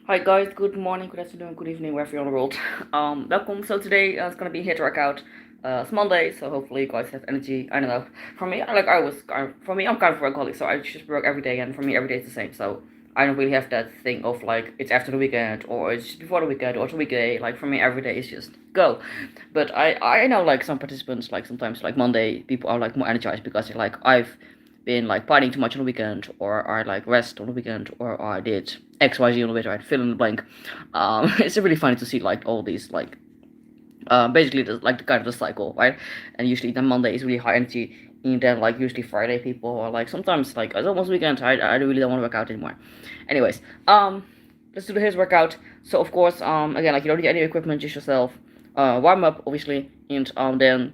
Hi guys, good morning, good afternoon, good evening, wherever you're in the world. Welcome. So today it's gonna be hit workout. It's Monday, so hopefully you guys have energy. I don't know. For me, for me, I'm kind of a workaholic, so I just work every day, and for me, every day is the same. So I don't really have that thing of like it's after the weekend or it's before the weekend or it's a weekday. Like for me, every day is just go. But I know like some participants like sometimes like Monday people are like more energized because they're like I've been like partying too much on the weekend, or I like rest on the weekend, or I did XYZ on the weekend, right? Fill in the blank. It's really funny to see like all these like basically like the kind of the cycle, right? And usually then Monday is really high energy, and then like usually Friday people are like sometimes like it's almost weekend. I really don't want to work out anymore. Anyways, let's do the his workout. So of course again like you don't need any equipment, just yourself. Warm up obviously, and then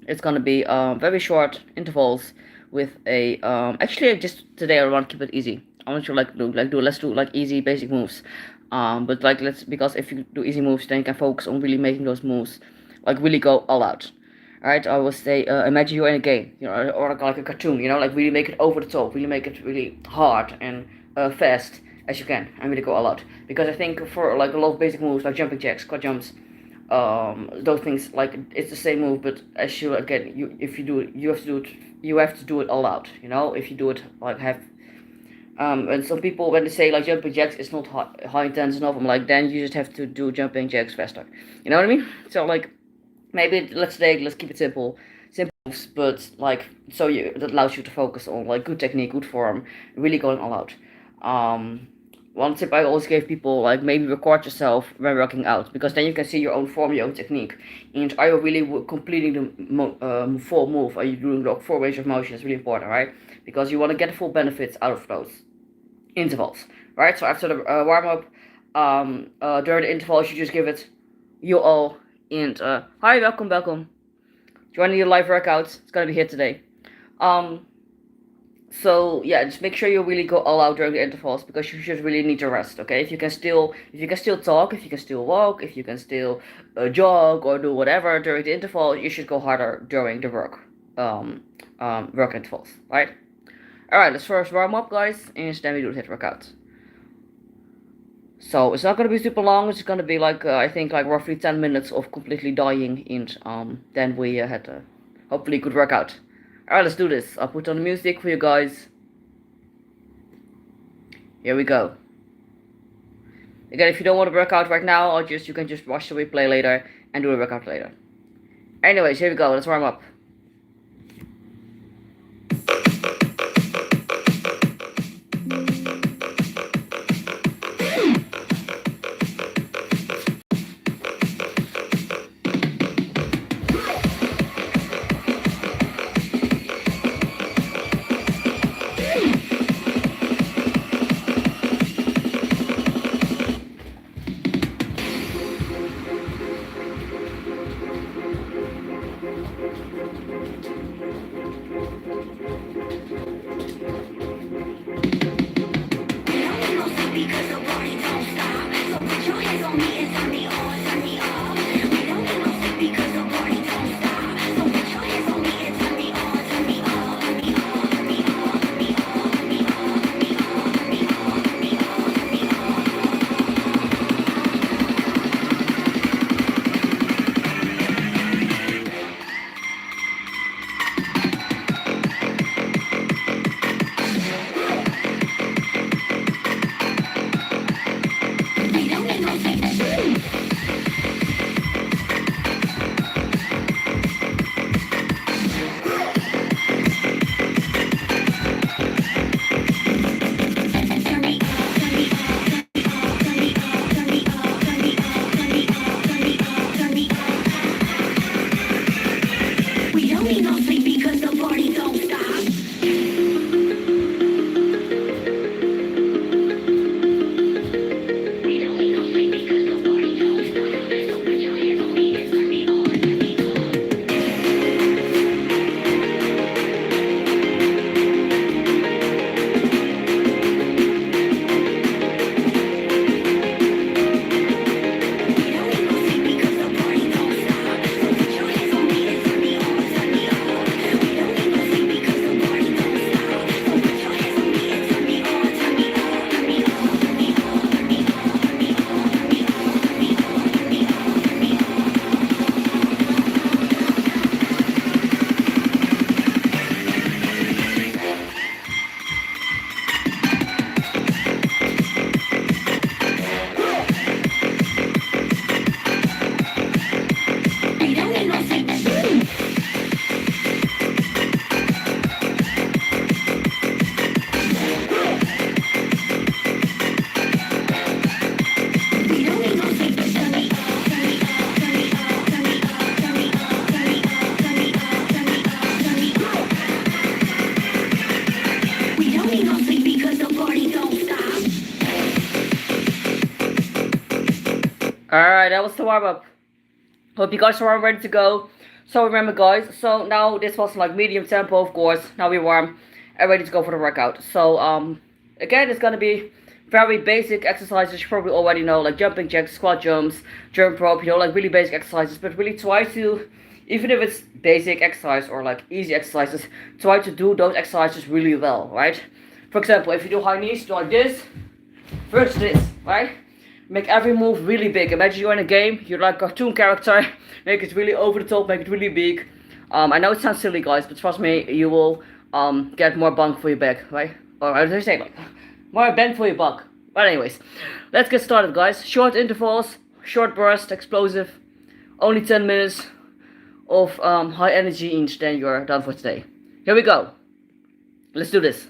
it's gonna be very short intervals with a actually just today I want to keep it easy. I want you to let's do like easy basic moves. But like let's because if you do easy moves then you can focus on really making those moves like really go all out. Alright, I will say imagine you're in a game, you know, or like a cartoon, you know, like really make it over the top, really make it really hard and fast as you can and really go all out. Because I think for like a lot of basic moves like jumping jacks, squat jumps, those things like it's the same move, but as you again you if you do it you have to do it all out, you know. If you do it like have and some people when they say like jumping jacks it's not high intense enough, I'm like then you just have to do jumping jacks faster, you know what I mean. So like maybe let's keep it simple moves, but like so you that allows you to focus on like good technique, good form, really going all out. um One tip I always gave people, like maybe record yourself when working out, because then you can see your own form, your own technique, and are you really completing the full move? Are you doing the full range of motion? It's really important, right? Because you want to get the full benefits out of those intervals, right? So after the warm up, during the intervals, you just give it you all. And hi, welcome, joining the live workouts. It's gonna be here today. Um, so yeah, just make sure you really go all out during the intervals, because you should really need to rest. Okay, if you can still talk, if you can still walk, if you can still jog or do whatever during the interval, you should go harder during the work intervals, right? All right, let's first warm up, guys, and then we do the hit workout. So it's not gonna be super long. It's gonna be like I think like roughly 10 minutes of completely dying, and then we had a hopefully good workout. All right, let's do this. I'll put on the music for you guys. Here we go. Again, if you don't want to work out right now, you can just watch the replay later and do the workout later. Anyways, here we go. Let's warm up. Alright, that was the warm up. Hope you guys are all ready to go. So remember guys, so now this was like medium tempo of course. Now we're warm and ready to go for the workout. So again it's gonna be very basic exercises you probably already know, like jumping jacks, squat jumps, jump rope, you know, like really basic exercises, but really try to, even if it's basic exercise or like easy exercises, try to do those exercises really well, right? For example, if you do high knees, do like this, first this, right? Make every move really big. Imagine you're in a game, you're like a cartoon character, make it really over the top, make it really big. I know it sounds silly guys, but trust me, you will get more bang for your buck, right? Or how do I say, like, more bang for your buck. But anyways, let's get started guys. Short intervals, short burst, explosive, only 10 minutes of high energy each, then you're done for today. Here we go. Let's do this.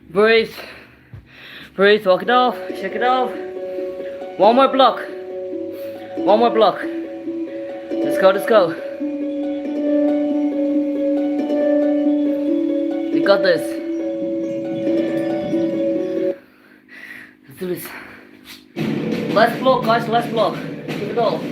Breathe. Breathe, walk it off, shake it off. One more block. One more block. Let's go, let's go. We got this. Let's do this. Last block, guys, last block. Give it all.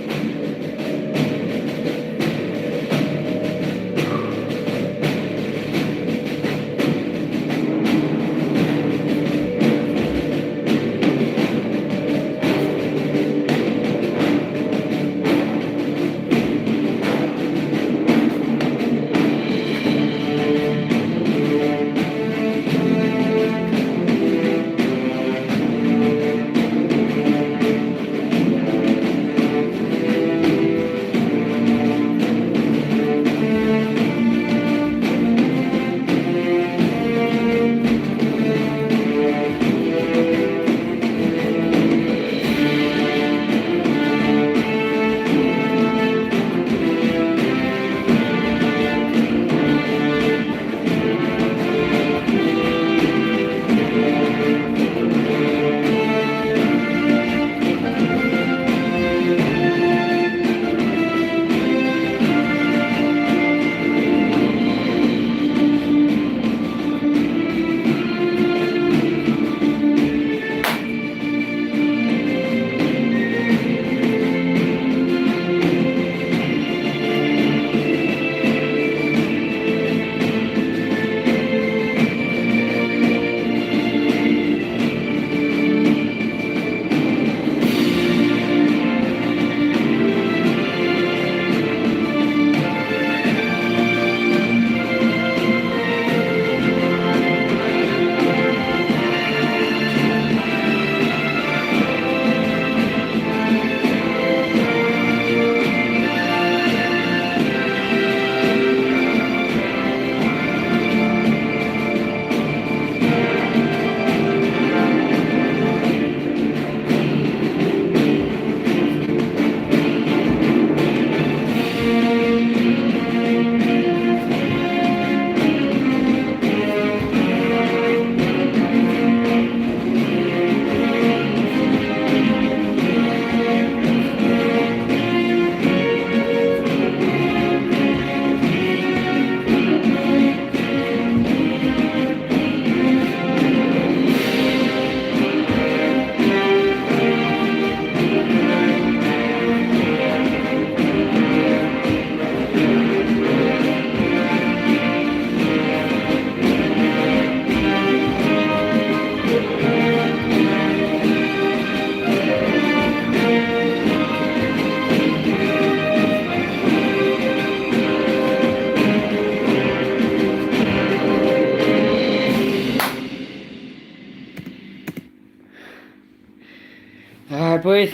Alright, boys.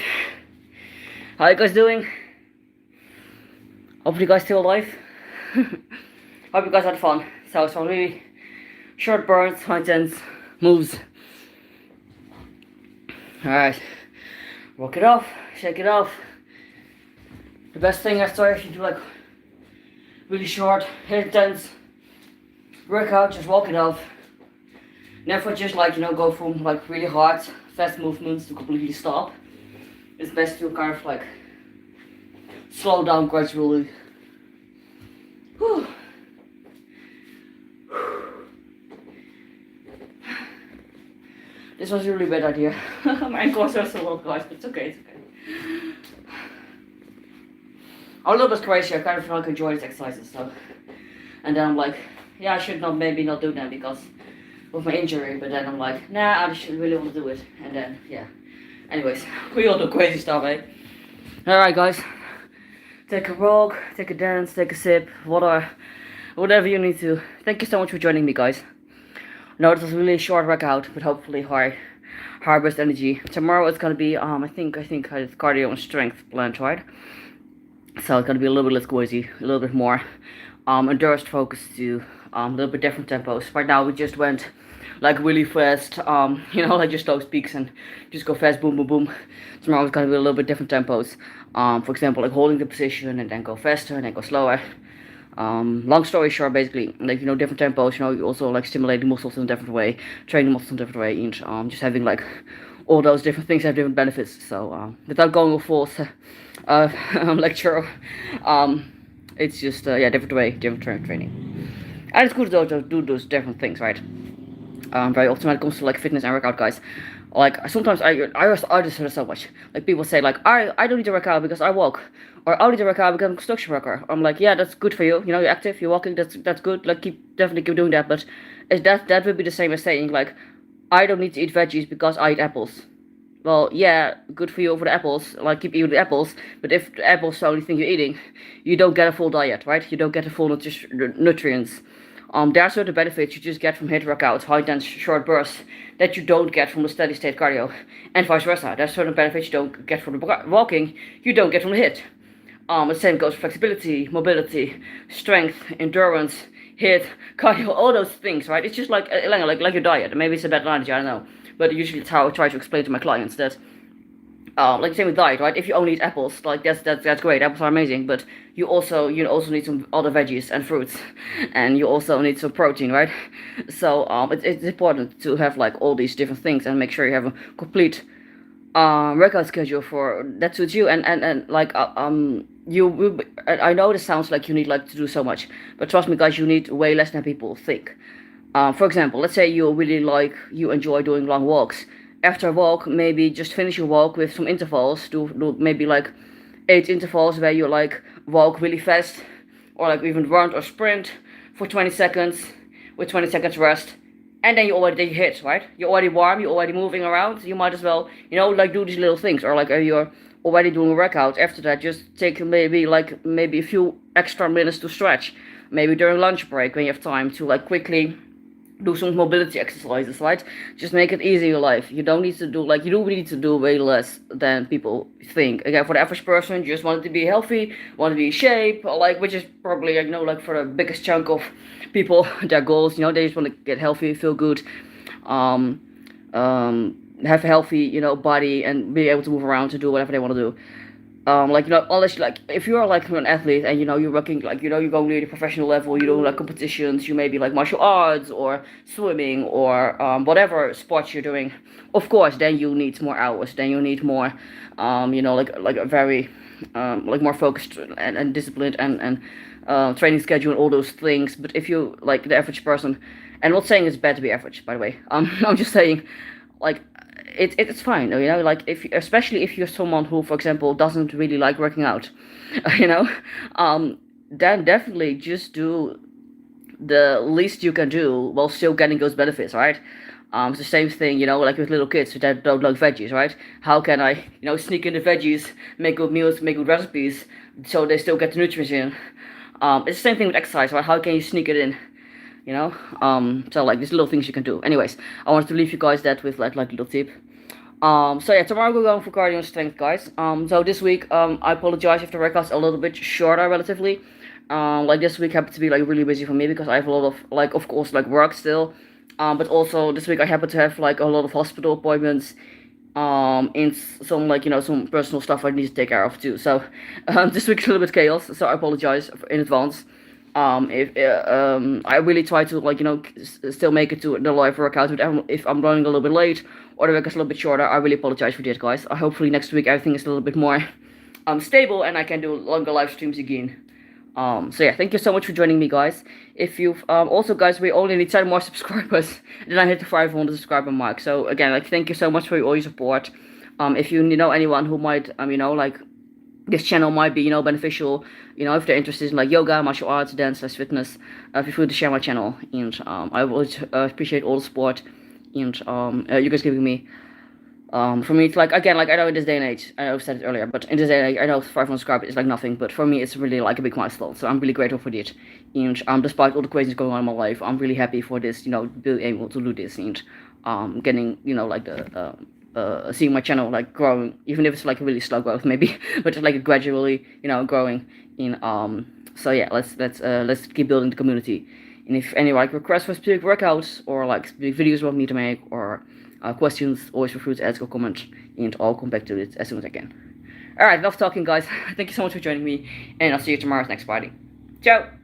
How you guys doing? Hope you guys still alive. Hope you guys had fun. So some really short burns, high intense moves. Alright. Walk it off, shake it off. The best thing I start if you do like really short, intense workout, just walk it off. Never just like, you know, go from like really hard, fast movements to completely stop. It's best to kind of like slow down gradually. Whew. This was a really bad idea. My ankles are so long, guys, but it's okay, it's okay. I'm a little bit crazy. I kind of feel like enjoy these exercises, so. And then I'm like, yeah, I should not maybe not do them because of my injury. But then I'm like, nah, I should really want to do it. And then yeah. Anyways, we all do crazy stuff, eh? All right, guys. Take a walk, take a dance, take a sip, whatever you need to. Thank you so much for joining me, guys. I know it was really a short workout, but hopefully high burst energy. Tomorrow it's gonna be I think it's cardio and strength blend, right? So it's gonna be a little bit less squeezy, a little bit more endurance focused to a little bit different tempos. Right now we just went like really fast, you know, like just those peaks and just go fast, boom, boom, boom. Tomorrow it's gonna be a little bit different tempos. For example, like holding the position and then go faster and then go slower. Long story short, basically, like, different tempos, you also like stimulating muscles in a different way, training muscles in a different way, and just having like all those different things have different benefits. So without going full lecture, it's just yeah, different way, different training, and it's good to do those different things, right? Very often when it comes to like fitness and workout, guys. Like sometimes I just hear so much. Like people say like I don't need to work out because I walk, or I don't need to work out because I'm a construction worker. I'm like, yeah, that's good for you. You're active, you're walking. That's good. Like definitely keep doing that. But that would be the same as saying like I don't need to eat veggies because I eat apples. Well, yeah, good for you for the apples. Like keep eating the apples. But if the apples are the only thing you're eating, you don't get a full diet, right? You don't get the full nutrients. There are certain benefits you just get from HIIT workouts, high intense short bursts, that you don't get from the steady state cardio, and vice versa. There are certain benefits you don't get from the walking, you don't get from the HIIT. The same goes for flexibility, mobility, strength, endurance, HIIT, cardio, all those things, right? It's just like your diet. Maybe it's a bad analogy, I don't know, but usually it's how I try to explain to my clients that. Like the same with diet, right? If you only eat apples, like that's great. Apples are amazing, but you also need some other veggies and fruits, and you also need some protein, right? So it's important to have like all these different things and make sure you have a complete workout schedule for that suits you and like you will. I know this sounds like you need like to do so much, but trust me, guys, you need way less than people think. For example, let's say you enjoy doing long walks. After a walk, maybe just finish your walk with some intervals. Do maybe like 8 intervals where you like walk really fast, or like even run or sprint for 20 seconds with 20 seconds rest, and then you already HIIT, right? You're already warm, you're already moving around. You might as well, like do these little things, or like you're already doing a workout. After that, just take maybe a few extra minutes to stretch. Maybe during lunch break when you have time to like quickly do some mobility exercises, right? Just make it easy in your life. You don't need to do you don't need to do way less than people think. Again, for the average person, you just want to be healthy, want to be in shape, which is probably for the biggest chunk of people, their goals. They just want to get healthy, feel good, have a healthy body, and be able to move around to do whatever they want to do. Unless if you're like an athlete and you're working you're going to the professional level, you do like competitions, you maybe like martial arts or swimming or whatever sports you're doing, of course then you need more hours, then you need more a very more focused and disciplined and training schedule and all those things. But if you like the average person, and I'm not saying it's bad to be average, by the way, I'm just saying like it's fine, especially if you're someone who, for example, doesn't really like working out, then definitely just do the least you can do while still getting those benefits, right? It's the same thing, like with little kids that don't like veggies, right? How can I, sneak in the veggies, make good meals, make good recipes, so they still get the nutrients in? It's the same thing with exercise, right? How can you sneak it in? So like these little things you can do. Anyways, I wanted to leave you guys that with like little tip. So yeah, tomorrow we're going for cardio and strength, guys. So this week, I apologize if the workout's a little bit shorter relatively. Like this week happened to be like really busy for me because I have a lot of of course, like work still. But also this week I happen to have like a lot of hospital appointments. In some some personal stuff I need to take care of too. So this week's a little bit chaos. So I apologize in advance. If I really try to still make it to the live workout, but if I'm running a little bit late or the workout's a little bit shorter, I really apologize for that, guys. Hopefully next week everything is a little bit more stable and I can do longer live streams again. So yeah, thank you so much for joining me, guys. If you've also, guys, we only need 10 more subscribers, then I hit the 500 subscriber mark. So again, thank you so much for all your support. If you know anyone who might this channel might be beneficial, if they're interested in like yoga, martial arts, dance, fitness, feel free to share my channel, and I would appreciate all the support and you guys giving me. For me, it's again, I know in this day and age, I know I've said it earlier, but in this day and age, I know 500 subscribers is like nothing, but for me it's really like a big milestone, so I'm really grateful for it. And despite all the craziness going on in my life, I'm really happy for this, being able to do this, and getting seeing my channel growing, even if it's a really slow growth maybe, but gradually growing in. So yeah, let's keep building the community. And if any requests for specific workouts or specific videos you want me to make, or questions, always feel free to ask or comment, and I'll come back to it as soon as I can. Alright, enough talking, guys. Thank you so much for joining me, and I'll see you tomorrow's next party. Ciao.